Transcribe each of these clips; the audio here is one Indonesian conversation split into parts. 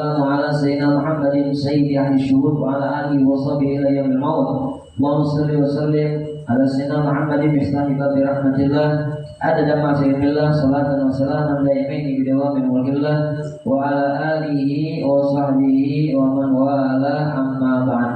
على سيدنا محمد سيد أهل الشهود وعلى آله وصحبه إلى يوم الموت. اللهم صل وسلم على سيدنا محمد مفتاح باب رحمة الله عدد ما في علم الله صلاة وسلاما دائمين بدوام ملك الله وعلى آله وصحبه ومن والاه أما بعد.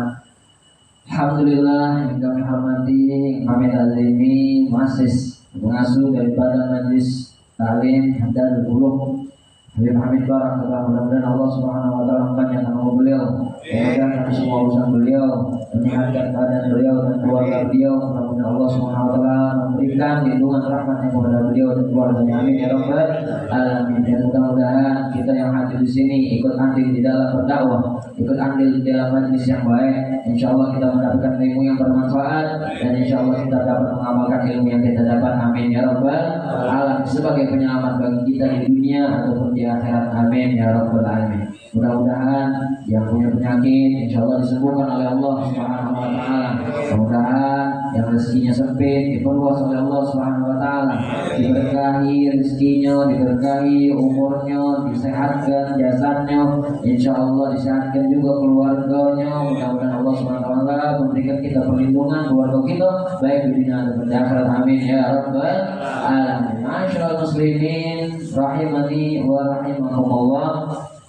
Alhamdulillah, yang kami hormati kami azimi masis pengasuh daripada Majlis Ta'lim dan Ulum Habib Hamid Barak. Mudah-mudahan Allah Subhanahu wa taala mempanjangkan umur beliau, memudahkan semua urusan beliau, menyehatkan keadaan beliau dan keluarga beliau. Mudah-mudahan Allah Subhanahu wa taala memberikan lindungan rahmatnya kepada beliau dan keluarganya. Amin ya rabbal alamin. Dan mudah-mudahan kita yang hadir di sini ikut andil di dalam berdakwah, ikut andil di dalam majlis yang baik. Insyaallah kita mendapatkan ilmu yang bermanfaat dan insyaallah kita dapat mengamalkan ilmu yang kita dapat. Amin ya rabbal alamin. Sebagai penyelamat bagi kita di dunia ataupun di akhirat. Amin ya rabbal alamin. Mudah-mudahan yang punya penyakit insyaallah disembuhkan oleh Allah Subhanahu wa taala. Mudah-mudahan yang rezekinya sempit diperluas oleh Allah Subhanahu wa taala, diberkahi rezekinya, diberkahi umurnya, disehatkan jasadnya, insyaallah disehatkan juga keluarganya. Mudah-mudahan Allah Subhanahu wa taala memberikan kita perlindungan keluarga kita baik di dunia dan di akhirat. Amin ya rabbal alamin. Masyaallah muslimin rahimani wa rahimakumullah.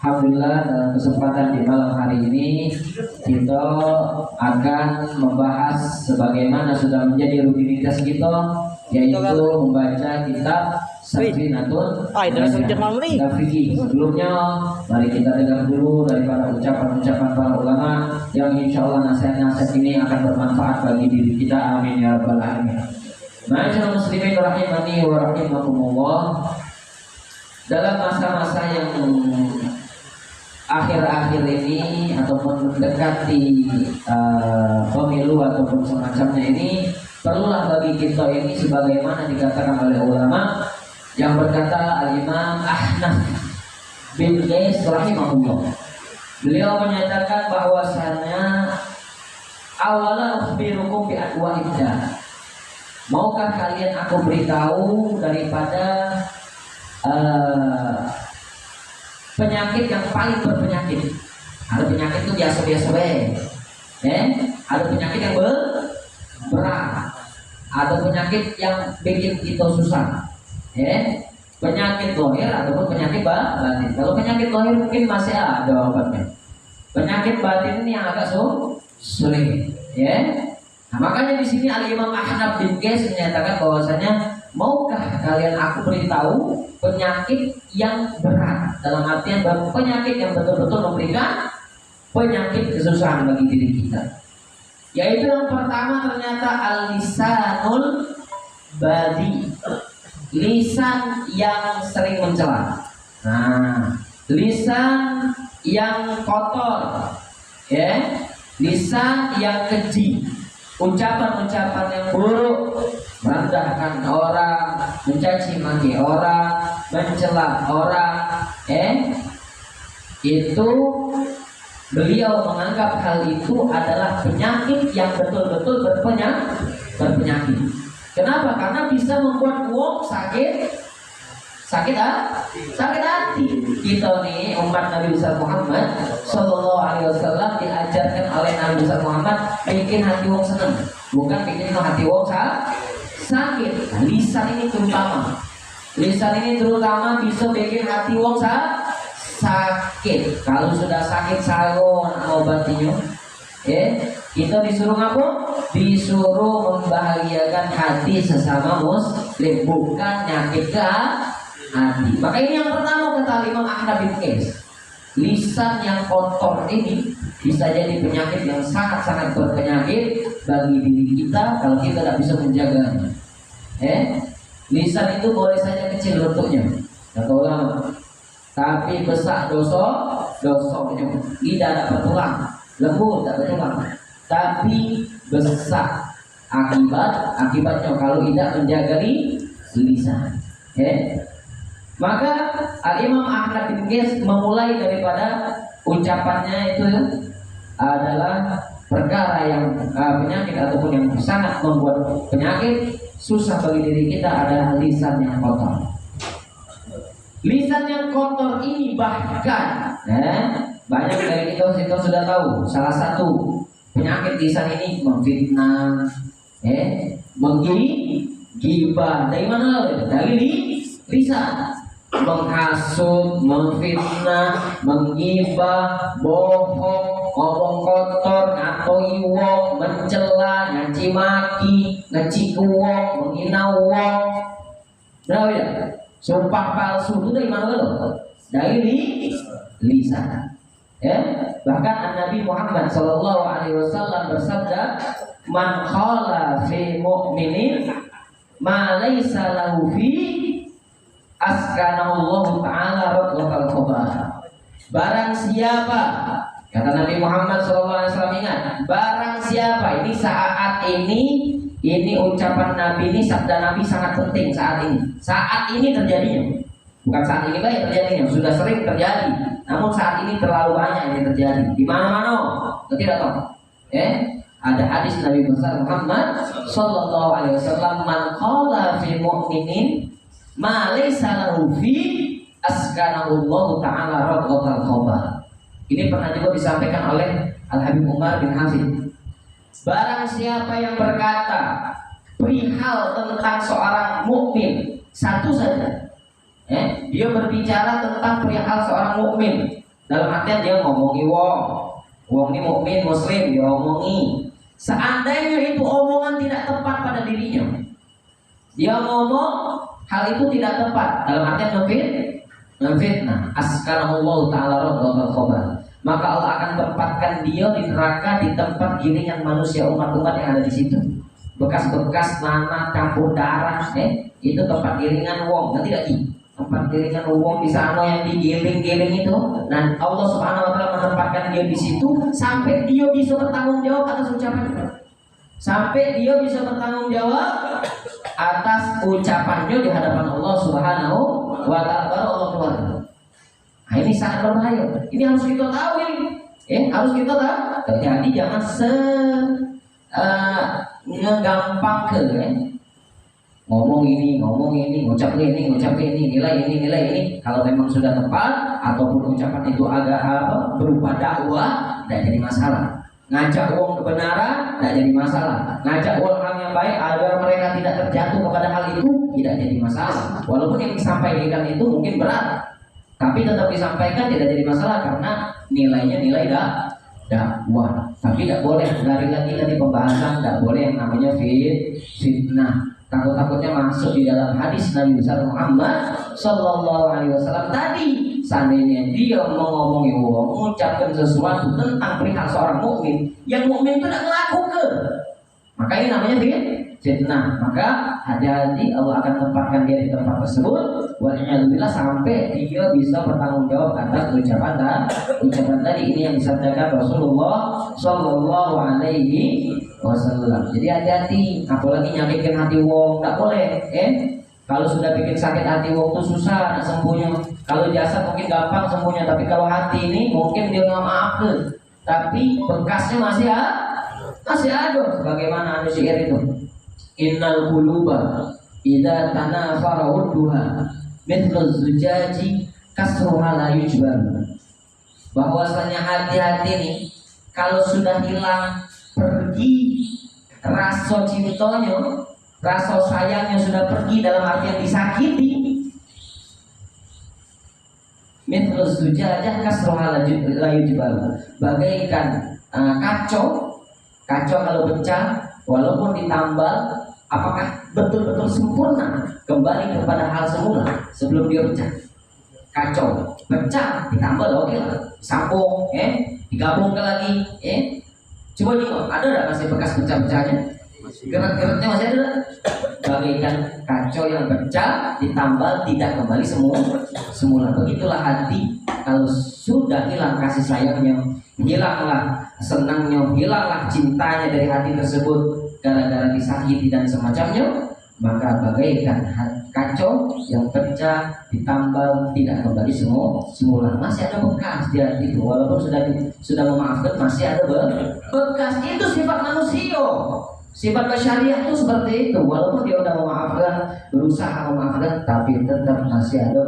Alhamdulillah, dalam kesempatan di malam hari ini kita akan membahas sebagaimana sudah menjadi rutinitas kita, yaitu membaca kitab Safinatul Fikih. Sebelumnya mari kita dengar dulu daripada ucapan-ucapan para ulama yang insya Allah nasihat-nasihat ini akan bermanfaat bagi diri kita. Amin ya rabbal alamin. Ma'asyiral muslimin rahimani wa rahimakumullah. Dalam masa-masa yang akhir-akhir ini ataupun mendekati pemilu ataupun semacamnya ini, perlulah bagi kita ini sebagaimana dikatakan oleh ulama yang berkata Al-Imam Ahnaf bin Qais rahimahullah. Beliau menyatakan bahwasanya awala ukhbirukum bi adwa'idda. Maukah kalian aku beritahu daripada penyakit yang paling berpenyakit. Ada penyakit itu biasa-biasa ada penyakit yang berat, ada penyakit yang bikin kita susah, penyakit zahir ataupun penyakit batin. Kalau penyakit zahir mungkin masih ada obatnya. Penyakit batin ini yang agak sulit, Nah, makanya di sini Al-Imam Ahnaf bin Qais menyatakan bahwasanya maukah kalian aku beritahu penyakit yang berat, dalam artian penyakit yang betul-betul memberikan penyakit kesusahan bagi diri kita. Yaitu yang pertama ternyata al-lisanul badi, lisan yang sering mencela. Nah, lisan yang kotor, lisan yang keji, ucapan-ucapan yang buruk, merendahkan orang, mencaci maki orang, mencela orang, itu beliau menganggap hal itu adalah penyakit yang betul-betul berpenyakit. Kenapa? Karena bisa membuat wong sakit hati. Kita nih umat Nabi besar Muhammad Sallallahu Alaihi Wasallam diajarkan oleh Nabi besar Muhammad bikin hati wong seneng, bukan bikin hati wong sakit. Nah, lisan ini terutama bisa bikin hati wong sakit. Kalau sudah sakit saron obatinya, kita disuruh apa? Disuruh membahagiakan hati sesama muslim, bukan nyakit ke hati. Maka ini yang pertama kata Imam Ahnaf bin Qais, lisan yang kotor ini bisa jadi penyakit yang sangat-sangat berpenyakit bagi diri kita kalau kita tidak bisa menjaganya. Lisan itu boleh saja kecil bentuknya, kata ulama, tapi besar dosanya. Tidak ada bertulang, lembut tak bertulang, tapi besar akibatnya kalau tidak menjaga lisan. Maka Al-Imam Ahnaf bin Qais memulai daripada ucapannya itu adalah perkara yang penyakit ataupun yang sangat membuat penyakit susah bagi diri kita adalah lisan yang kotor. Lisan yang kotor ini bahkan banyak dari kita sudah tahu salah satu penyakit lisan ini memfitnah, menggibah. Dari mana? Dari lisan. Menghasut, memfitnah, menggibah, bohong, ngomong kotor, ngatoi wong, mencela, ngaci maki, ngaci wong, menghina wong. Berapa ya? Sumpah palsu itu dari mana lo? Dari lisan. Ya, bahkan Nabi Muhammad Shallallahu Alaihi Wasallam bersabda, "Man khala fi mu'minin ma laysa lahu fi askanallahu ta'ala radwatal khobar." Barang siapa, kata Nabi Muhammad SAW, ingat, barang siapa, ini saat ini ucapan Nabi, ini sabda Nabi sangat penting saat ini terjadinya, bukan saat ini baik terjadinya, sudah sering terjadi, namun saat ini terlalu banyak yang terjadi di mana-mana. Tidak tahu, ada hadis Nabi besar Muhammad Sallallahu Alaihi Wasallam, "Man qala fi mu'minin ma laysa lahu fi askanallahu ta'ala radwatal khobar." Ini pernah juga disampaikan oleh Al-Habib Umar bin Hafid. Barang siapa yang berkata perihal tentang seorang mukmin satu saja, dia berbicara tentang perihal seorang mukmin, dalam artian dia ngomongi wong ini mukmin muslim, dia omongi. Seandainya itu omongan tidak tepat pada dirinya, dia ngomong hal itu tidak tepat, dalam artian memfitnah, askanallahu ta'ala radwatal khobar, maka Allah akan tempatkan dia di neraka di tempat giringan manusia umat-umat yang ada di situ. Bekas-bekas nanah campur darah, itu tempat giringan wong, nanti lagi tempat giringan wong di sana yang digiring-giring itu. Dan Allah Subhanahu Wa Taala menempatkan dia di situ sampai dia bisa bertanggung jawab atas ucapannya, sampai dia bisa bertanggung jawab atas ucapannya di hadapan Allah Subhanahu Wa Taala, baru Allah keluar. Nah, ini sangat berbahaya. Ini harus kita tahu ini. Harus kita tahu. Jadi jangan ngegampang ke ngomong ini, ngucap ini, nilai ini. Kalau memang sudah tepat ataupun ucapan itu agak berupa dakwah, tidak jadi masalah. Ngajak uang kebenaran tidak jadi masalah. Ngajak orang yang baik agar mereka tidak terjatuh kepada hal itu tidak jadi masalah. Walaupun yang disampaikan itu mungkin berat, tapi tetap disampaikan tidak jadi masalah karena nilainya nilai dakwah. Tapi tidak boleh, lari lagi tadi pembahasan, tidak boleh yang namanya fitnah. Takut-takutnya masuk di dalam hadis Nabi besar Muhammad Sallallahu Alaihi Wasallam tadi. Seandainya dia mengomongi mengucapkan sesuatu tentang perihal seorang mukmin, yang mukmin itu tidak melakukan, maka ini namanya fitnah. Maka hati-hati, Allah akan tempatkan dia di tempat tersebut. Walhamdulillah sampai dia bisa bertanggung jawab atas ucapan tadi. Ini yang disampaikan Rasulullah Sallallahu Alaihi Wasallam. Jadi hati-hati, apalagi nyakitin hati wong, tak boleh. Kalau sudah bikin sakit hati wong itu susah nak sembuhnya. Kalau jasad mungkin gampang sembuhnya, tapi kalau hati ini mungkin dia nggak maafkan, tapi bekasnya masih ada. Sebagaimana anu syair itu, innal quluba idza tanafara wudduha mithlu zujaji kasruha la yujbar. Bahwasanya hati-hati ini kalau sudah hilang, pergi rasa cintanya, rasa sayangnya sudah pergi, dalam artian disakiti, mithlu zujajah kasruha la yujbar, bagaikan kaca kalau pecah walaupun ditambal, apakah betul-betul sempurna kembali kepada hal semula sebelum dia pecah? Kacau pecah ditambal, oke lah, sambung, digabungkan lagi, coba lihat ada nggak masih bekas pecah-pecahnya? Gerak-geraknya masih ada. Bagaikan kacau yang pecah ditambal, tidak kembali semula. Begitulah hati, kalau sudah hilang kasih sayangnya, hilanglah senangnya, hilanglah cintanya dari hati tersebut gara-gara disakiti dan semacamnya, maka bagaikan kacau yang pecah ditambal, tidak kembali semula. Masih ada bekas di hati itu, walaupun sudah memaafkan, masih ada bekas. Itu sifat manusia. Sifat basyariah itu seperti itu. Walaupun dia udah memaafkan, berusaha memaafkan, tapi tetap masih ada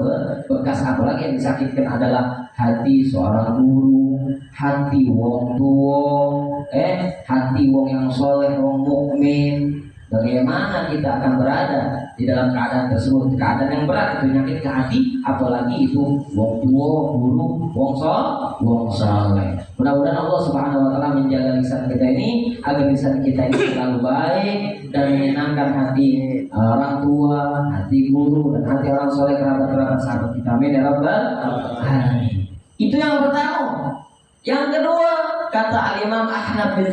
bekas. Apalagi yang disakitkan adalah hati seorang guru, hati wong tua, hati wong yang soleh, wong mukmin. Bagaimana kita akan berada di dalam keadaan tersebut, keadaan yang berat itu nyakit ke hati, apalagi itu wong tua, guru, wong soleh. Mudah-mudahan Allah Subhanahu wa taala menjaga lisan kita ini agar lisan kita ini selalu baik dan menyenangkan hati orang tua, hati guru, dan hati orang soleh, kerabat-kerabat sahabat kita. Amin ya rabbal alamin. Itu yang pertama. Yang kedua, kata Al-Imam Ahmad bin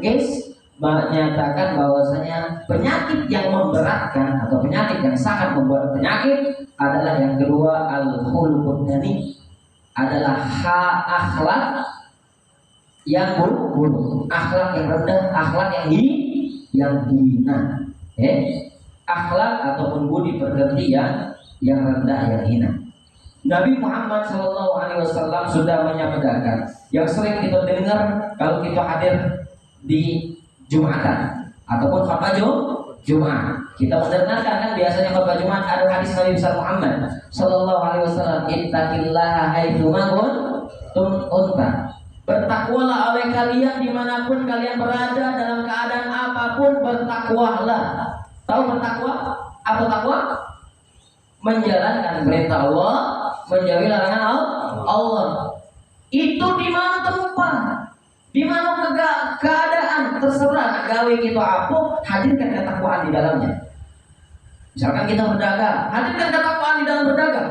Qais menyatakan bahwasanya penyakit yang memberatkan atau penyakit yang sangat membuat penyakit adalah yang kedua, al-khuluqud dani, adalah akhlak yang buruk, akhlak yang rendah, akhlak yang hina, akhlak ataupun budi pekerti yang rendah, yang hina. Nabi Muhammad SAW sudah menyabdakan yang sering kita dengar kalau kita hadir di Jumatan ataupun khutbah Jumat. Kita mendengarkan kan biasanya khutbah Jumat ada hadis Nabi besar Muhammad sallallahu alaihi wasallam, ittaqillaha haitsu ma kuntum. Bertakwalah oleh kalian dimanapun kalian berada, dalam keadaan apapun bertakwalah. Tahu bertakwa? Apa takwa? Menjalankan perintah Allah, menjauhi larangan Allah. Itu di mana tempat? Di mana keadaan terserah gawe kita apa, hadirkan ketakwaan di dalamnya. Misalkan kita berdagang, hadirkan ketakwaan di dalam berdagang.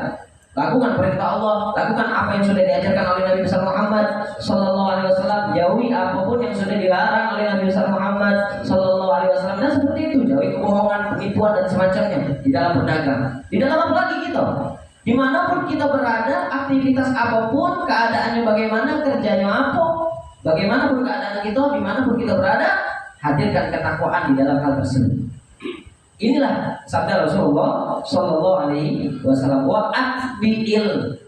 Lakukan perintah Allah, lakukan apa yang sudah diajarkan oleh Nabi besar Muhammad sallallahu alaihi wasallam, jauhi apapun yang sudah dilarang oleh Nabi besar Muhammad sallallahu alaihi wasallam. Dan seperti itu, jauhi kebohongan, penipuan dan semacamnya di dalam berdagang. Di dalam apa lagi kita? Dimanapun kita berada, aktivitas apapun, keadaannya bagaimana, kerjanya apa, bagaimanapun keadaan kita, dimanapun kita berada, hadirkan ketakwaan di dalam hal tersebut. Inilah sabda Rasulullah Sallallahu Alaihi Wasallam, wa atbi'il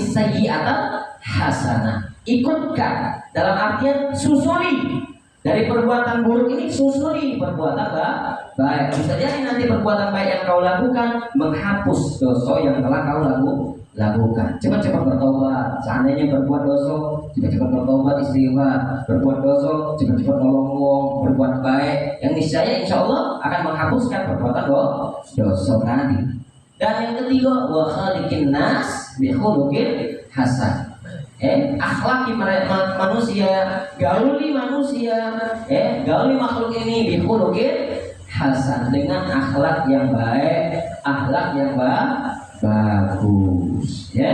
sayyi'atan hasanah. Ikutkan, dalam artian susuli dari perbuatan buruk ini, susuli perbuatan baik. Bisa jadi nanti perbuatan baik yang kau lakukan menghapus dosa yang telah kau lakukan. Cepat-cepat bertobat. Seandainya berbuat dosa, cepat-cepat bertobat, istighfar. Berbuat dosa, cepat-cepat nolong wong, berbuat baik. Yang niscaya insya Allah akan menghapuskan perbuatan dosa tadi. Dan yang ketiga, wa khaliqin nas bi khuluqin hasan. Akhlaki manusia, gauli manusia, gauli makhluk ini bi khuluqin hasan, dengan akhlak yang baik, akhlak yang bagus, ya.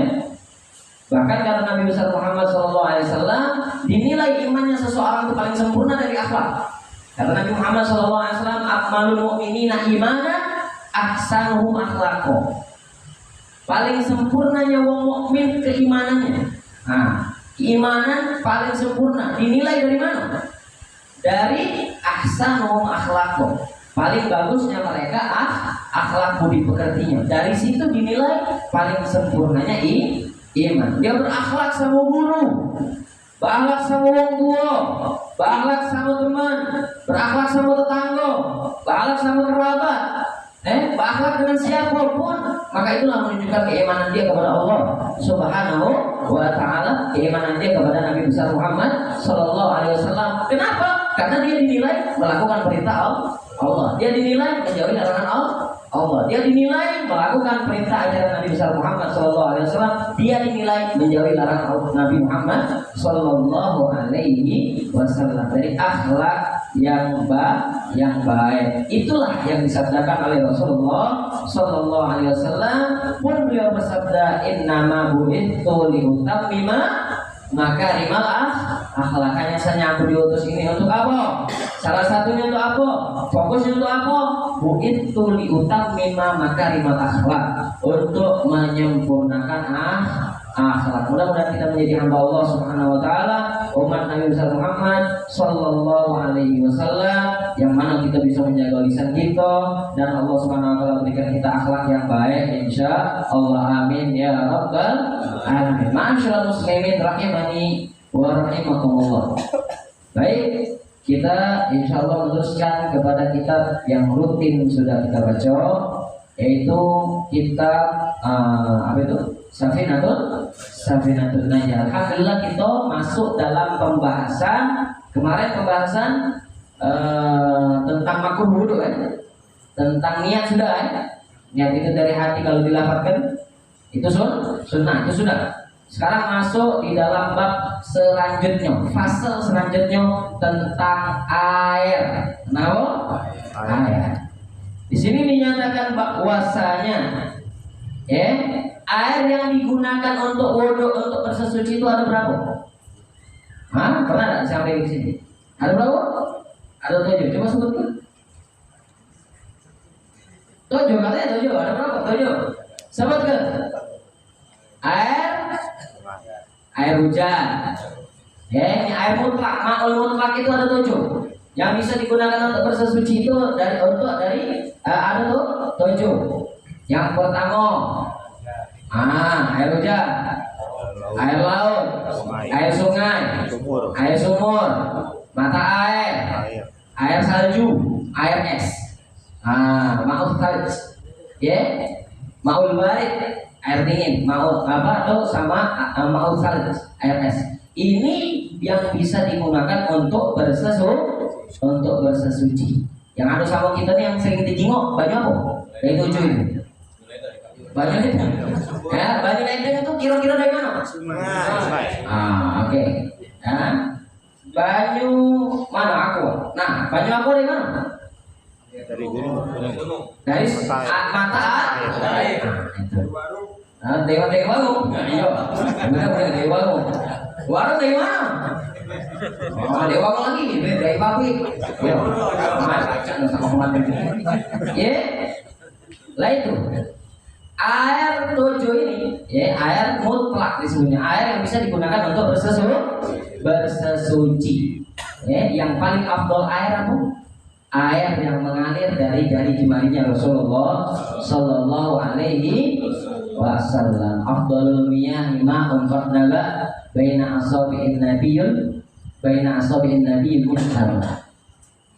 Bahkan kata Nabi besar Muhammad SAW, dinilai imannya seseorang itu paling sempurna dari akhlak. Kata Nabi Muhammad SAW, akmalul mu'minina imanan ahsanuhum akhlaqo. Paling sempurnanya wong mukmin keimanannya. Nah, keimanan paling sempurna dinilai dari mana? Dari ahsanuhum akhlaqo. Paling bagusnya mereka akhlak budi pekertinya. Dari situ dinilai paling sempurnanya iman. Dia berakhlak sama guru, berakhlak sama orang tua, berakhlak sama teman, berakhlak sama tetangga, berakhlak sama kerabat, berakhlak dengan siapapun, maka itulah menunjukkan keimanan dia kepada Allah Subhanahu wa taala, keimanan dia kepada Nabi besar Muhammad sallallahu alaihi wasallam. Kenapa? Karena dia dinilai melakukan perintah Allah. Dia dinilai menjauhi larangan Allah. Dia dinilai melakukan perintah ajaran Nabi besar Muhammad sallallahu alaihi wasallam. Dia dinilai menjauhi larangan Nabi Muhammad sallallahu alaihi wasallam. Dari akhlak yang baik. Itulah yang disabdakan oleh Rasulullah sallallahu alaihi wasallam. Pun beliau bersabda, innama bu'itsu liutammima makarimal akhlak. Hanya saja aku diutus ini untuk apa? Salah satunya untuk apa? Fokusnya untuk apa? Bu'itsu liutammima makarimal akhlak, untuk menyempurnakan akhlak. Mudah-mudahan kita menjadi hamba Allah Subhanahu wa taala, umat Nabi besar Muhammad sallallahu alaihi wasallam, yang mana kita bisa menjaga lisan kita dan Allah Subhanahu wa taala berikan kita akhlak yang baik insyaallah. Amin ya rabbal alamin. Ma'asyiral muslimin rahimani wa rahimakumullah. Baik, kita insya Allah meneruskan kepada kitab yang rutin sudah kita baca, yaitu kitab apa itu? Safinatul Najah. Alhamdulillah kita masuk dalam pembahasan tentang makruh wudu tentang niat sudah niat itu dari hati kalau dilafalkan itu sunnah itu sudah. Sekarang masuk di dalam bab selanjutnya, fase selanjutnya tentang air. Kenapa? Air. Di sini dinyatakan bahwasanya air yang digunakan untuk wudu untuk bersesuci itu ada berapa? Pernah nggak sampai di sini? Ada berapa? Ada 7. Coba sebutkan. 7 katanya 7. Ada berapa? 7. Sebutkan. Air hujan. Ini air mutlak. Ma'ul mutlak itu ada 7. Yang bisa digunakan untuk bersesuci itu ada tuh 7. Yang pertama, air hujan, air laut, air sungai, air sumur, mata air salju, air es. Ma'ul salj, ma'ul barid, air dingin, ma'ul ma'ul salj, air es. Ini yang bisa digunakan untuk bersesuci. Yang ada sama kita nih yang sering dijenguk banyak apa? Dari 7 itu. Banyak itu. Banyak itu kira-kira dari mana? Oke. Banyu mana aku? Nah, banyu aku dari mana? Dari gunung. Dari mata air. Dewa. Iya. Benar dewa. Warung dari mana? Dewa lagi dari pabrik. Ya. Sama lah itu. Air 7 ini, air mutlak disebutnya, air yang bisa digunakan untuk bersesuci. Yang paling afdol air apa? Air yang mengalir dari jemarinya Rasulullah Sallallahu Alaihi Wasallam. Afdalul miyah ma'un fadnala baina asabi'in nabiyyil musallam.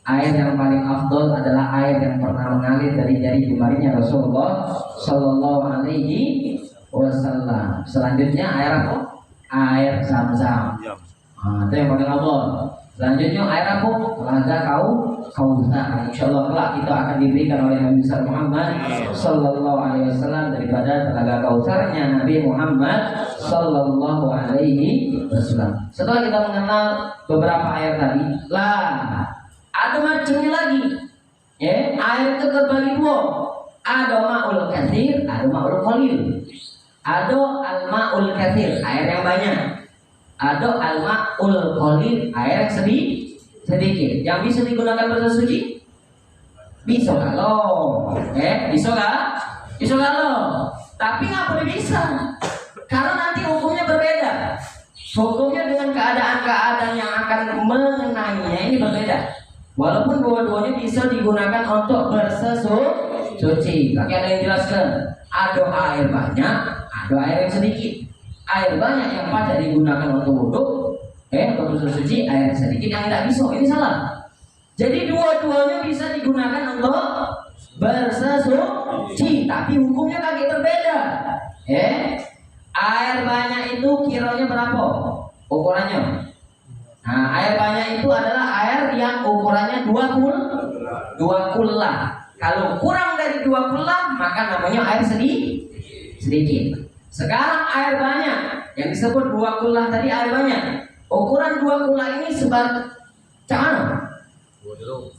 Air yang paling afdol adalah air yang pernah mengalir dari jemarinya Rasulullah Sallallahu Alaihi Wasallam. Selanjutnya air apa? Air Zam-Zam. Itu yang paling afdol. Selanjutnya air apa? Telaga Kautsar. Insyaallah kelak kita akan diberikan oleh Nabi besar Muhammad Sallallahu Alaihi Wasallam daripada telaga Kautsarnya Nabi Muhammad Sallallahu Alaihi Wasallam. Setelah kita mengenal beberapa air tadi, ada macamnya lagi. Air itu terbagi 2. Ada ma'ul katsir, ada ma'ul qalil. Ada al-ma'ul katsir, air yang banyak. Ada al-ma'ul qalil, air yang sedikit. Yang bisa digunakan bersesuci? Bisa kalau. Bisa kalau. Tapi nggak boleh bisa. Karena nanti hukumnya berbeda. Hukumnya dengan keadaan-keadaan yang akan mengenainya ini berbeda. Walaupun dua-duanya bisa digunakan untuk bersesuci. Tapi ada yang jelaskan, ada air banyak, ada air yang sedikit. Air banyak yang pada digunakan untuk wudhu, untuk bersesuci. Air sedikit yang tidak bisa, ini salah. Jadi dua-duanya bisa digunakan untuk bersesuci, tapi hukumnya kaki berbeda. Air banyak itu kiranya berapa ukurannya? Air banyak itu adalah air yang ukurannya 2 kullah. Kalau kurang dari 2 kullah maka namanya air sedikit. Sekarang air banyak yang disebut 2 kullah tadi air banyak. Ukuran 2 kullah ini sebar cara. 2 drum.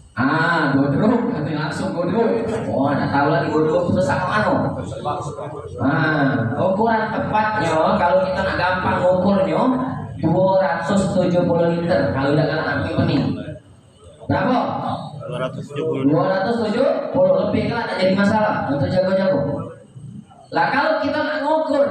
Nanti langsung 2 drum. Enggak tahu lagi 2 drum itu sama ukuran tepatnya kalau kita nak gampang ngukurnya 270 liter kalau udah kena api pening. Berapa? 270 lebih kan tak jadi masalah untuk jago-jago. Lah kalau kita nak ngukur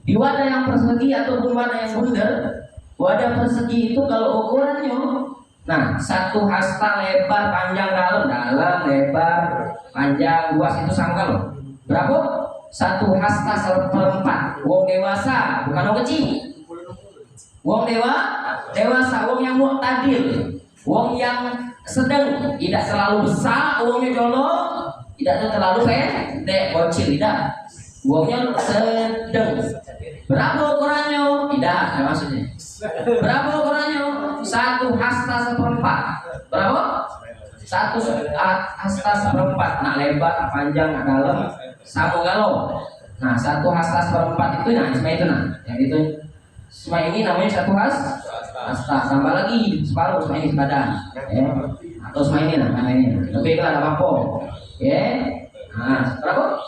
di wadah yang persegi ataupun wadah yang bundar, wadah persegi itu kalau ukurannya 1 hasta lebar panjang dalam lebar panjang luas itu sangka loh. Berapa? 1 hasta 1/4. Wong dewasa bukan wong kecil. Wong dewasa, wong yang mu'tadil. Wong yang sedang, tidak terlalu besar uangnya colong, tidak terlalu pendek kecil, tidak. Uangnya sedang. Berapa ukurannya? Tidak, ya maksudnya. Berapa ukurannya? 1 hasta seperempat. Berapa? 1 hasta seperempat. Nak lebar, nak panjang, nak dalam, sama galau. Nah, 1 hasta seperempat itu, nah cuma itu nah. Yang itu semua ini namanya 1 hasta. Tambah lagi separuh semua ini sepadan. Ya. Atau semua ini nah, namanya. Lebih lah apa apa. Ya. Nah, berapa?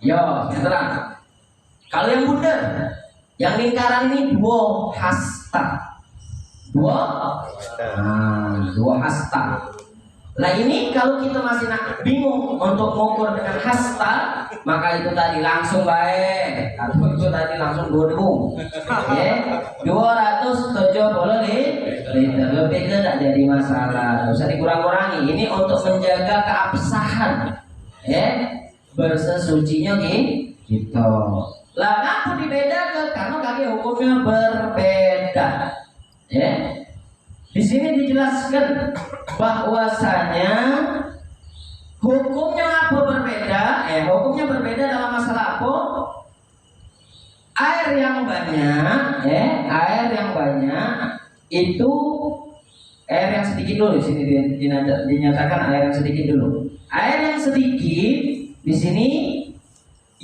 Yo, setelah. Kalau yang bundar, yang lingkaran ini 2 hasta. 2 hasta. Nah ini kalau kita masih bingung untuk mengukur dengan hasta, maka itu tadi langsung baik. Atau itu tadi langsung 2000. Ya, 270 liter lebih ke tidak jadi masalah. Tidak usah dikurang-kurangi. Ini untuk menjaga keabsahan. Ya, bersesucinya gitu. Lah ngaku dibedakan karena kaki hukumnya berbeda. Ya. Di sini dijelaskan bahwasanya hukumnya apa berbeda? Hukumnya berbeda dalam masalah apa? Air yang banyak, air yang banyak itu air yang sedikit dulu. Di sini dinyatakan air yang sedikit dulu. Air yang sedikit di sini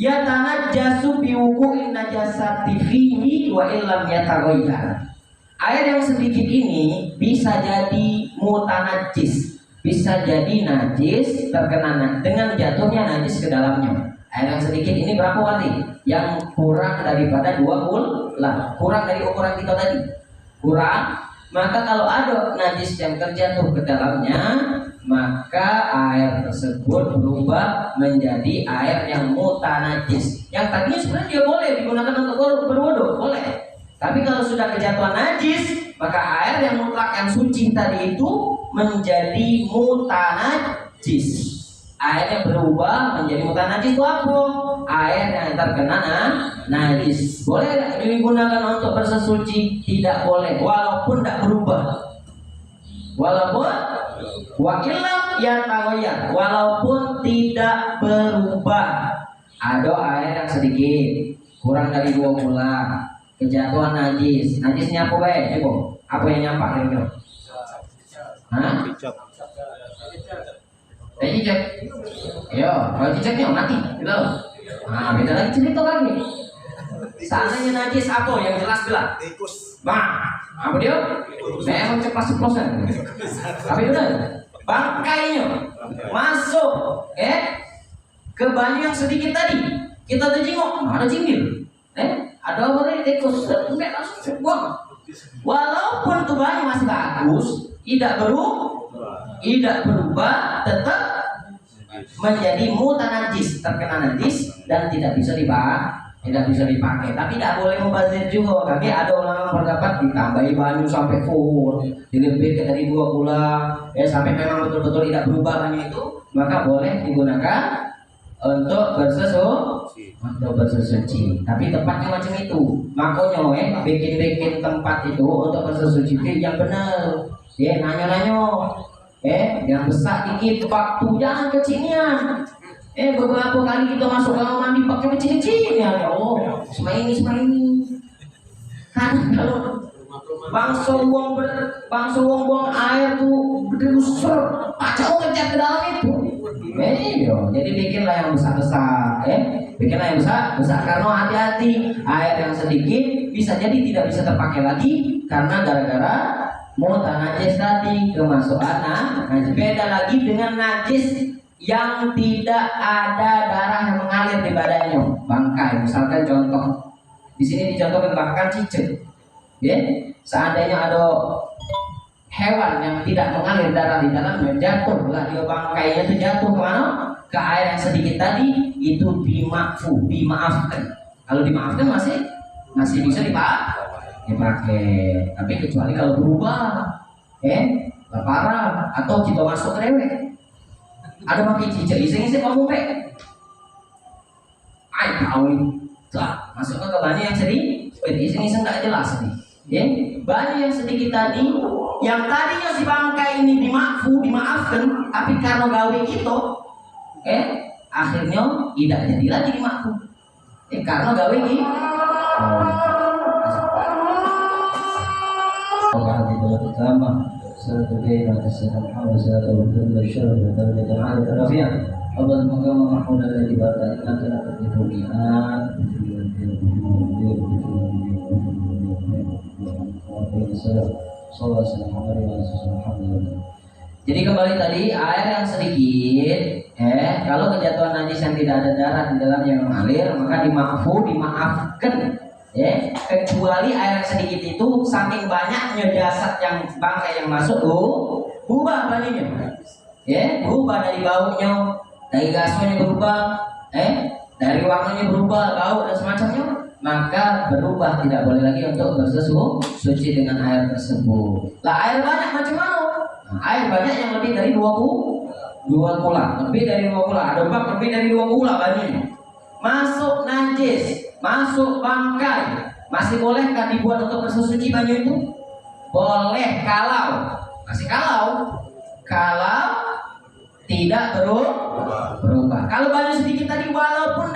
ya tanajjasu biwuqu'in najasati fihi wa illam yataghayyar. Air yang sedikit ini bisa jadi mutanajis, bisa jadi najis terkena dengan jatuhnya najis ke dalamnya. Air yang sedikit ini berapa wali? Yang kurang daripada 2 bulan, kurang dari ukuran kita tadi. Kurang, maka kalau ada najis yang terjatuh ke dalamnya, maka air tersebut berubah menjadi air yang mutanajis. Yang tadinya sebenarnya dia boleh digunakan untuk berwudu, boleh. Tapi kalau sudah kejatuhan najis, maka air yang mutlak yang suci tadi itu menjadi mutanajis. Airnya berubah menjadi mutanajis itu apa? Air yang terkena najis. Boleh digunakan untuk bersesuci? Tidak boleh, walaupun tidak berubah. Walaupun wa illam yataghayyar, walaupun tidak berubah. Ada air yang sedikit, kurang dari 2 bulan. Kejatuhan najis. Najisnya apa baik? Coba. Apa yang nyampak kira-kira? Hah? Cicak. Yo, kalau cicaknya mati, gitu. Nah, beda lagi cerita lagi. Seandainya najis apa yang jelas-jelas? Apa dia? Saya mau ceplos-ceplosan. Tapi benar. Bangkainya masuk, ke banyu yang sedikit tadi. Kita terjenguk, ada cingil. Ada apa tadi tikus, langsung buang. Walaupun tubuhnya masih bagus, tidak berubah, tetap menjadi mutanajis, terkena najis dan tidak bisa dipakai. Tapi tidak boleh mubazir juga. Tapi ada ulama berpendapat ditambahi banyu sampai full, dilebihkan dari 2 bulan, sampai memang betul-betul tidak berubah banyu itu, maka boleh digunakan untuk bersesuci. Tapi tempatnya macam itu. Makanya bikin tempat itu untuk bersesuci itu yang benar. Nanya-nanya. Yang besar dikit waktu, jangan kecilnya. Beberapa kali kita masuk kamar mandi pakai kecil-kecil ya. Oh, semua ini. Kan kalau bangsa buang air tuh besar, pacau ngecat ke dalam itu. Jadi bikinlah yang besar-besar, bikinlah yang besar karena hati-hati air yang sedikit bisa jadi tidak bisa terpakai lagi karena gara-gara mutanajis tadi kemasukan najis. Beda lagi dengan najis yang tidak ada darah yang mengalir di badannya, bangkai. Misalkan contoh di sini dicontohkan bahkan cicak, seandainya ada hewan yang tidak mengalir darah di dalamnya, jatuhlah dia bangkainya itu jatuh kemana? Ke air yang sedikit tadi, itu dimaafkan. Kalau dimaafkan masih bisa dipakai. Tapi kecuali kalau berubah, parah atau kita masuk ke rewek. Ada pakai cicak, iseng-iseng kamu masuk ke banyu yang sedikit, iseng-iseng nggak jelas nih. Banyu yang sedikit tadi yang tadinya si bangkai ini dimaafkan, tapi karena gawe gitu, akhirnya tidak jadi lagi dimaafkan. Karena gawe gitu. Pertama, sebagai batas Muhammad sallallahu alaihi wasallam dan jamaah terafian. Allah maqam mahmud alladhi baraka innaka la tughlibu al-mi'ad. Jadi kembali tadi air yang sedikit, kalau kejatuhan najis yang tidak ada darah di dalamnya yang mengalir, maka dimaafkan. Kecuali air yang sedikit itu saking banyaknya jasad yang bangkai yang masuk, berubah banyaknya, berubah dari baunya, dari gasnya berubah, dari warnanya berubah, bau dan semacamnya, maka berubah tidak boleh lagi untuk bersuci dengan air tersebut. Lah air banyak macam mana? Air banyak yang lebih dari 2 kula, lebih dari 2 kula, ada bak lebih dari 2 kula banyaknya. Masuk najis, masuk bangkai, masih bolehkah dibuat untuk bersuci banyu itu? Boleh kalau tidak berubah. Kalau banyu sedikit tadi walaupun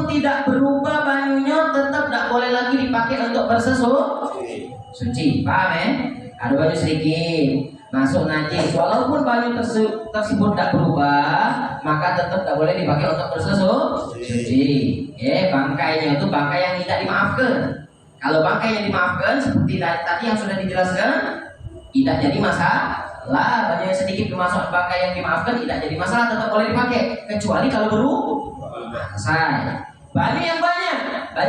tidak berubah banyunya tetap tidak boleh lagi dipakai untuk bersuci. Paham ya? Ada banyu sedikit masuk najis, walaupun banyu tersebut tidak berubah, maka tetap tidak boleh dipakai untuk bersuci. Bangkainya itu bangkai yang tidak dimaafkan. Kalau bangkai yang dimaafkan seperti tadi yang sudah dijelaskan, tidak jadi masalah. Banyu yang sedikit termasuk bangkai yang dimaafkan tidak jadi masalah, tetap boleh dipakai. Kecuali kalau berubah. Banyu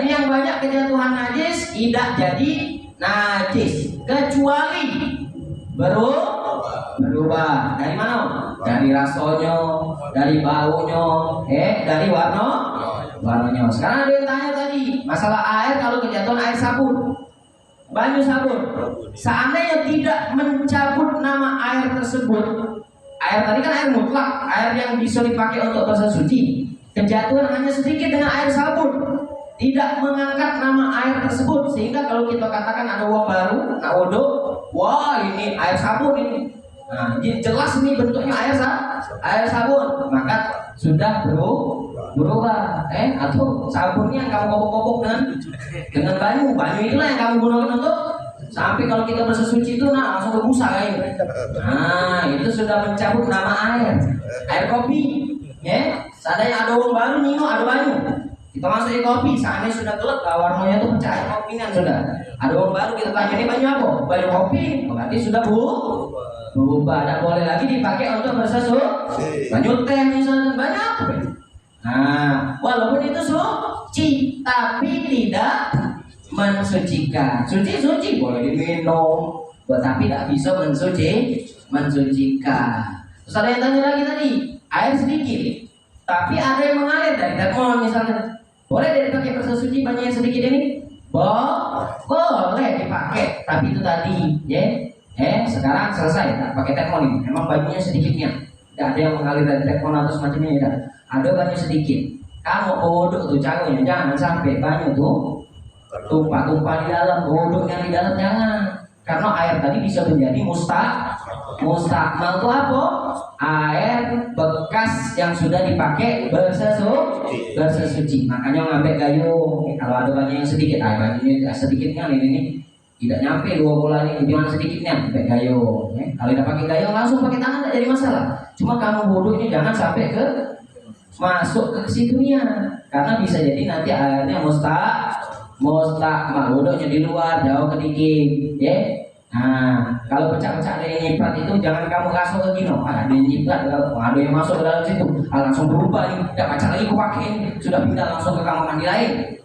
yang banyak kejatuhan najis tidak jadi najis kecuali berubah. Dari mana? Dari rasanya, dari baunya, dari warnanya. Sekarang ada yang tanya tadi masalah air kalau kejatuhan air sabun, banyu sabun. Seandainya tidak mencabut nama air tersebut, air tadi kan air mutlak, air yang bisa dipakai untuk bersuci. Kejatuhan hanya sedikit dengan air sabun, tidak mengangkat nama air tersebut, sehingga kalau kita katakan ada uang baru, nak wudhu, wah ini air sabun ini. Nah, jelas ini bentuknya air sabun, maka sudah berubah. Atau sabunnya yang kamu kopok-kopok dengan banyu itulah yang kamu gunakan untuk sampai kalau kita bersuci itu langsung ke busa kayak. Nah, itu sudah mencabut nama air kopi. Seandainya ada uang baru nih, ada banyu. Kita masukin kopi, seandainya sudah gelap, warnanya itu pecah air kopi kan sudah. Ada uang baru kita tanya ini banyu apa? Banyu kopi, berarti sudah berubah. Tidak boleh lagi dipakai untuk bersuci. Banyu teh misalnya banyak apa? Nah, walaupun itu suci, tapi tidak mensucikan. Suci boleh diminum, tapi tidak bisa mensucikan. Terus ada yang tanya lagi tadi, air sedikit, tapi ada yang mengalir dari termon misalnya. Boleh dipakai bersuci banyak yang sedikit ini? Boleh dipakai, tapi itu tadi, sekarang selesai, tak pakai termon ini. Memang banyunya sedikitnya, tidak ada yang mengalir dari termon atau semacamnya, tidak. Ada banyu sedikit. Kamu wudhu tuh cakunya, jangan sampai banyu tuh tumpah di dalam. Wudhunya di dalam jangan, karena air tadi bisa menjadi mustakmal itu apa? Air bekas yang sudah dipakai bersuci. Makanya ngambil gayung. Kalau ada banyak yang sedikit, banyunya sedikitnya ini tidak nyampe 2 bulan ini, gimana sedikitnya? Pakai gayung. Kalau tidak pakai gayung langsung pakai tangan tidak jadi masalah. Cuma kamu wudhunya jangan sampai masuk ke situnya, karena bisa jadi nanti airnya mustakmal, wudhunya di luar jauh sedikit, Nah, kalau pecah-pecah ada yang nyiprat itu jangan kamu langsung ke gino. Ada yang nyiprat, ada yang masuk ke dalam situ, langsung berubah nih, tidak baca lagi aku pakai ini, sudah pindah langsung ke kamar mandi lain.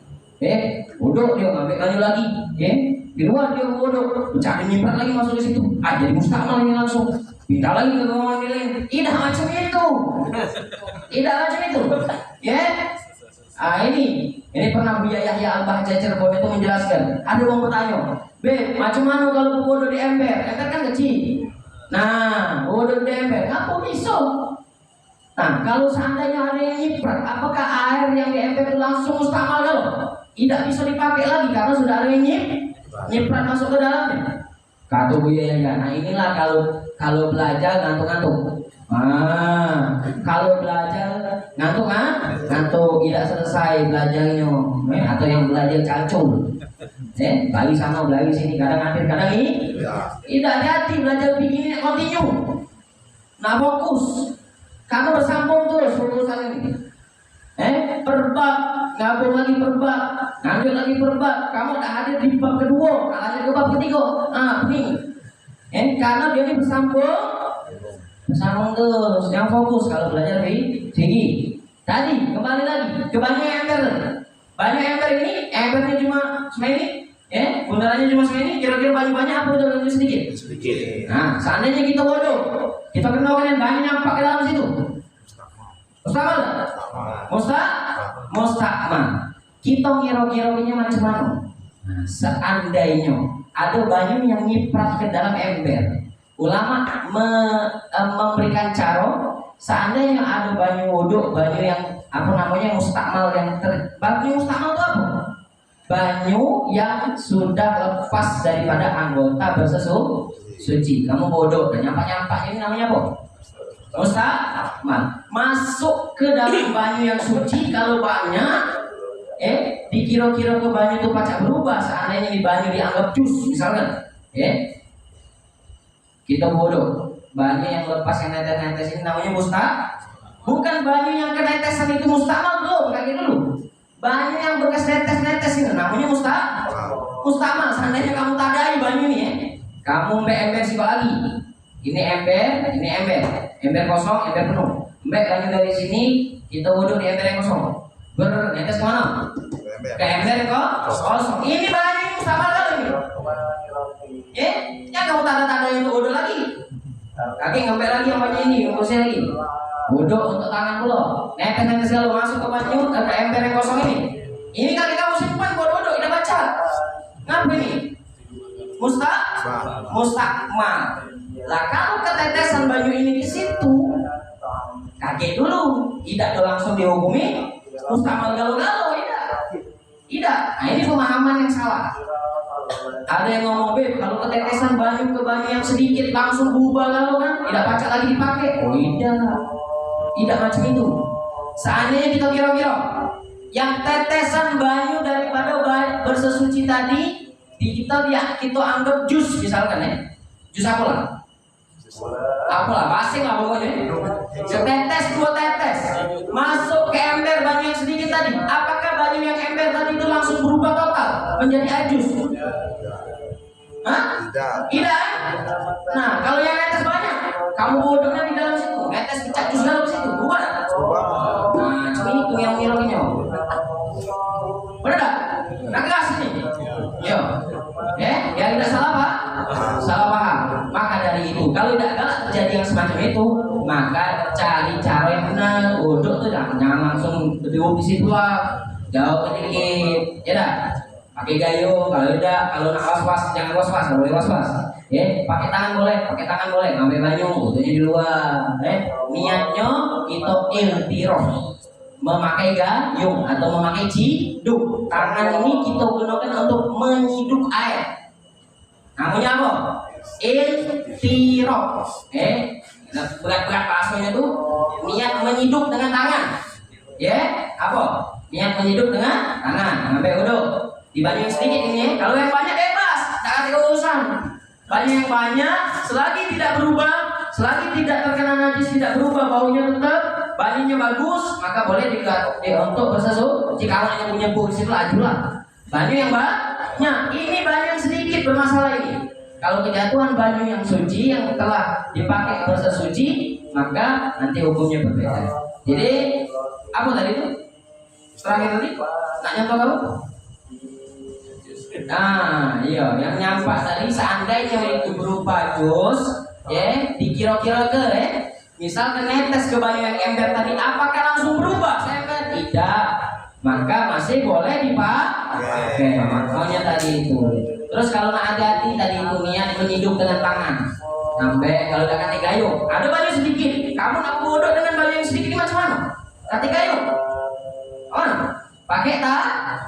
Wudhu dia ngambil kayu lagi, di luar dia wudhu, pecah ada nyiprat lagi masuk ke situ, jadi mustakmal ini langsung. Pindah lagi ke kamar mandi lain. Tidak macam itu. Ini pernah Buya Yahya Al-Bahjah Cirebon itu menjelaskan. Ada orang bertanya, macam mana kalau wudhu di ember? Ember kan kecil. Nah, wudhu di ember, apa bisa? Nah, kalau seandainya ada yang nyiprat, apakah air yang di ember itu langsung mustakmal? Tidak bisa dipakai lagi karena sudah ada yang nyiprat masuk ke dalamnya. Kata buaya ya. Nah inilah kalau belajar ngantuk-ngantuk. Kalau belajar ngantuk tidak selesai belajarnya, atau yang belajar kacau, balik sana balik sini, kadang akhir kadang ini tidak hati belajar begini continue, nah fokus, kamu bersambung terus urusan ini, perbab, ngabung lagi perbab, ngambil lagi perbab, kamu tak hadir di bab kedua, hadir ke bab ketiga, ini, karena dia ini bersambung terus, yang fokus kalau belajar tinggi. Tadi kembali lagi ke banyak ember. Banyak ember ini, embernya cuma semini, bundarannya cuma semini. Kira-kira banyak apa udah lebih sedikit? Sedikit. Nah, seandainya kita bodoh, kita kenalkan banyak nyampak ke dalam situ. Mustakmal. Kita kira-kiranya macam mana? Nah, seandainya ada banyak yang nyiprat ke dalam ember. Ulama memberikan cara, seandainya ada banyu wudhu, banyu yang mustakmal banyu mustakmal itu apa? Banyu yang sudah lepas daripada anggota bersesuci. Kamu bodoh dan nyampak ini namanya apa? Mustakmal. Masuk ke dalam banyu yang suci kalau banyak, dikira-kira ke banyu itu pacak berubah. Seandainya di banyu dianggap jus misalkan, kita bodoh, banyu yang lepas yang netes-netes ini namanya bukan banyu yang kenetesan itu mustakmal belum, kayak gitu dulu. Banyu yang bekas netes-netes ini namanya mustakmal. Seandainya kamu tadai banyu ini, kamu ember sih lagi. Ini ember kosong, ember penuh. Banyu dari sini kita bodoh di ember yang kosong. Bernetes kemana? Ke ember kosong. Ini banyu mustakmal kali ini. Yang kamu tanda-tanda yang bodoh lagi. Kaki ngambil lagi yang banyak ini, ngurusnya lagi. Bodoh untuk tangan pula. Netes selalu masuk ke banyu, ke ember yang kosong ini. Ini kaki kamu simpan bodoh, tidak baca. Ngapa ini? Mustakmal. Lah kalau ketetesan banyu ini di situ, kaget dulu, tidak langsung dihukumi mustakmal galau-galau, tidak. Nah ini pemahaman yang salah. Ada yang ngomong kalau ketetesan banyu ke banyu yang sedikit langsung berubah lalu kan tidak pacak lagi dipakai. Tidak macam itu. Seandainya kita kira-kira yang tetesan banyu daripada bersesuci tadi kita anggap jus misalkan jus apalah basing lah pokoknya. Setetes 2 tetes masuk ke ember banyu yang sedikit tadi, apakah banyu yang ember tadi itu langsung berubah total menjadi air jus? Tidak. Nah, kalau yang netes banyak, kamu bodohnya di dalam situ, netes pecah jus dalam situ, bukan? Nah, cuma itu yang ngirongnya. Benar tak? Nah, gas ini. Yo, yang tidak salah Pak? Salah paham. Maka dari itu, kalau tidak galak terjadi yang semacam itu, maka cari cara yang benar. Bodoh tuh jangan langsung berdua di situ lah, jauh sedikit, ya dah. Pakai gayung, kalau nak was-was jangan was-was, nggak boleh was-was. Pakai tangan boleh, ngambil banyu, butuhnya di luar. Niatnya kita iltiroh, memakai gayung atau memakai ciduk. Tangan ini kita gunakan untuk menyiduk air. Namanya apa? Iltiroh. Berat-berat bahasanya tuh niat menyiduk dengan tangan. Apa? Niat menyiduk dengan tangan. Sampai uduk. Di banyu yang sedikit ini, kalau yang banyak bebas, tak ada urusan. Banyu yang banyak, selagi tidak berubah, selagi tidak terkena najis, tidak berubah baunya tetap, banyunya bagus, maka boleh untuk bersesuci. Jika awalnya punya bau di situ ajulah. Banyu yang banyak, ini banyu yang sedikit bermasalah ini. Kalau kejatuhan banyu yang suci yang telah dipakai bersesuci, maka nanti hukumnya berbeda. Jadi apa tadi itu? Terakhir tadi, nak nyampe kamu? Nah, iya, yang nyampak tadi seandainya itu berupa jus, dikira-kira misalkan netes ke banyu yang ember tadi, apakah langsung berubah? Tidak, maka masih boleh dipakai. Makanya tadi itu. Terus kalau nak hati-hati tadi itu niat menyiduk dengan tangan. Sampai kalau udah ganti gayung, ada banyu sedikit, kamu nak bodoh dengan banyu yang sedikit macam mana? Ganti gayung, pakai tangan.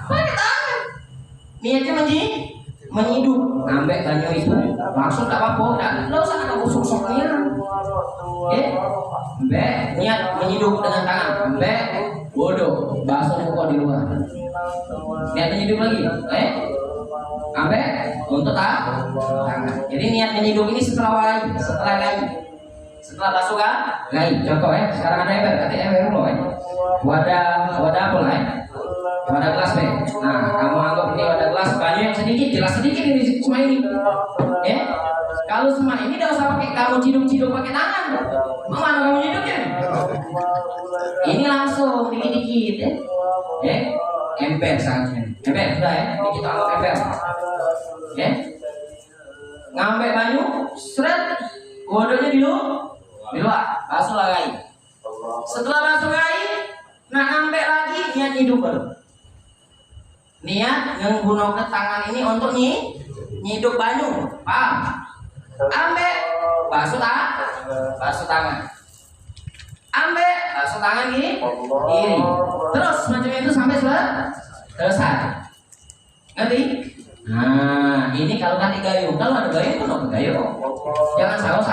Niatnya menyiduk ambek banyu itu langsung tak apa-apa, nggak usah ada usuk-usuknya. Ambek niat menyiduk dengan tangan, ambek bodoh basuh muka di luar. Niat menyiduk lagi, ambek untuk tangan. Jadi niat menyiduk ini setelah basuh kan? Contoh sekarang ada ember, kata ember dulu wadah apa lah wadah gelas Nah, kamu anggap ini wadah gelas, banyak yang sedikit, jelas sedikit ini cuma ini. Kalau semua ini tidak usah pakai kamu ciduk-ciduk pakai tangan. Mana kamu ciduknya? Ini langsung dikit-dikit ember saja. Ember sudah ini kita anggap ember. Ngambil banyu, seret, bodohnya di luar, basuh lagi. Setelah basuh lagi, nah ngambil lagi niat hidup baru. Niat menggunakan tangan ini untuk nyiduk banyu, paham? Ambil basuh tangan. Ambil basuh tangan kiri. Terus macam itu sampai selesai. Ngerti? Nah, ini kalau kati gayung. Kalau ada gayung itu no gayung. Jangan sawo.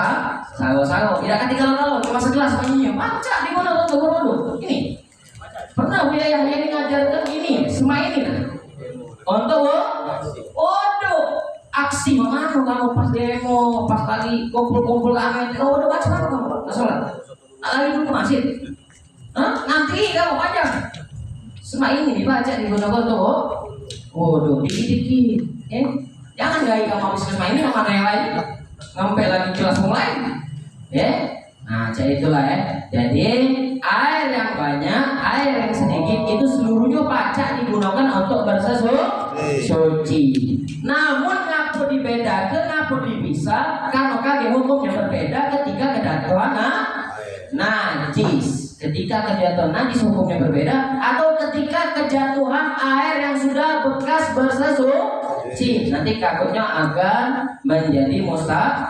Tidak kati kalau cuma segelas banyak. Baca di mana lo. Ini. Pernah Buya Yahya ini ngajarkan ini, semua ini kan. Untuk aksi mana kamu pas demo, pas tadi kumpul-kumpul amin, udah baca apa kamu? Salat. Lagi dulu ke masjid. Nanti kamu aja. Semua ini dibaca digunakan untuk dikit-dikit. Jangan gaya kamu habis semua ini sama yang lain. Sampai lagi kelas mulai. Nah, jadi itulah Jadi air yang banyak, air yang sedikit itu seluruhnya pacak digunakan untuk bersesuci. Namun ngapa dibedakan, ngapa dipisah? Karena hukumnya berbeda ketika kejatuhan najis. Ketika kejatuhan najis hukumnya berbeda, atau ketika kejatuhan air yang sudah bekas bersesuci, nanti takutnya akan menjadi mustahil.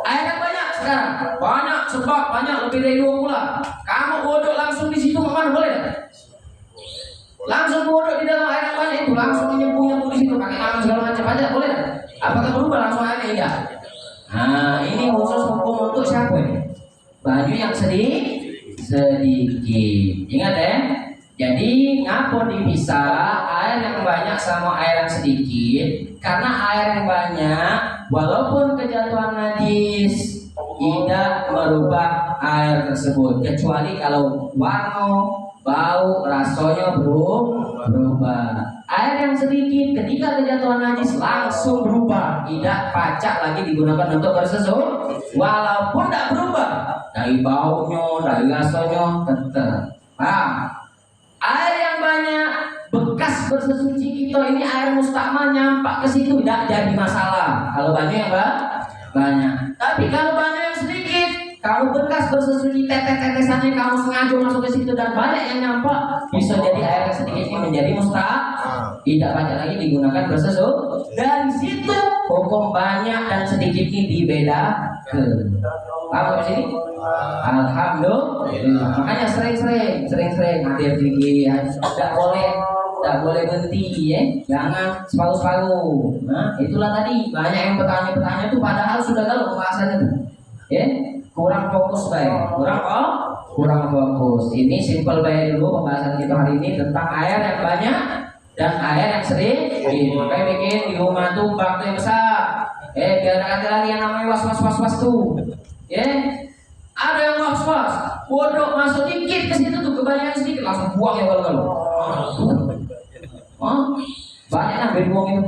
Air yang banyak sekarang, banyak lebih dari 2 bulan. Kamu bodoh langsung di situ mana boleh? Langsung bodoh di dalam air yang banyak itu, langsung menyebu di situ pakai tangan segala macam aja boleh? Apakah berubah langsung airnya? Tidak. Nah, ini khusus hukum untuk siapa ini? Baju yang sedikit. Ingat Jadi ngapa dipisah air yang banyak sama air yang sedikit? Karena air yang banyak walaupun kejatuhan najis tidak merubah air tersebut, kecuali kalau warna, bau, rasanya berubah. Air yang sedikit ketika kejatuhan najis langsung berubah, tidak pacak lagi digunakan untuk bersesuci, walaupun tidak berubah dari baunya, dari rasanya tetap. Paham? Air yang banyak bekas bersesuci kita ini air mustakmal nyampak ke situ tidak jadi masalah. Kalau banyak yang banyak. Tapi kalau banyak yang sedikit, kamu bekas bersesuci tetesannya kamu sengaja masuk ke situ dan banyak yang nyampak, bisa jadi air yang sedikit ini menjadi mustakmal, tidak banyak lagi digunakan bersesuci. Dari situ hukum banyak dan sedikit ini dibedakan. Paham di sini? Alhamdulillah. Makanya sering-sering hadir tinggi, tidak boleh berhenti jangan separuh-separuh. Nah, itulah tadi banyak yang bertanya itu padahal sudah tahu pembahasannya tuh. Kurang fokus kurang fokus. Ini simple baik dulu pembahasan kita hari ini tentang air yang banyak dan air yang sedikit. Makanya bikin di rumah tuh bak yang besar. Biar ada lagi yang namanya was tuh. Ada yang was-was, bodoh masuk dikit ke situ tuh kebanyakan sedikit langsung buang ya kalau. Banyak ambil buang itu.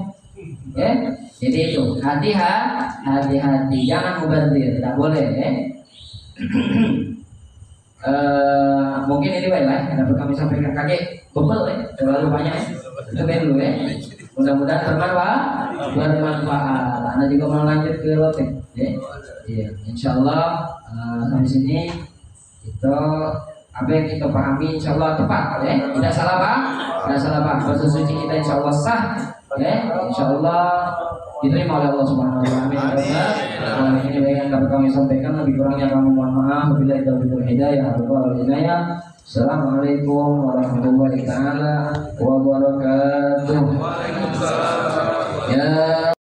Jadi itu hati-hati, jangan mubazir, tidak boleh. Mungkin ini baiklah dapat kami sampaikan kakek bebel terlalu banyak itu dulu mudah-mudahan bermanfaat. Anda juga mau lanjut ke lotek insyaallah sampai sini itu apa yang kita pahami insyaallah tepat tidak salah paham bersesuci kita insyaallah sah insyaallah diterima oleh Allah Subhanahu wa taala. Ini yang dapat kami sampaikan, lebih kurangnya kami mohon maaf. Wabillahi taufiq wal hidayah. Assalamualaikum warahmatullahi taala wabarakatuh. Ya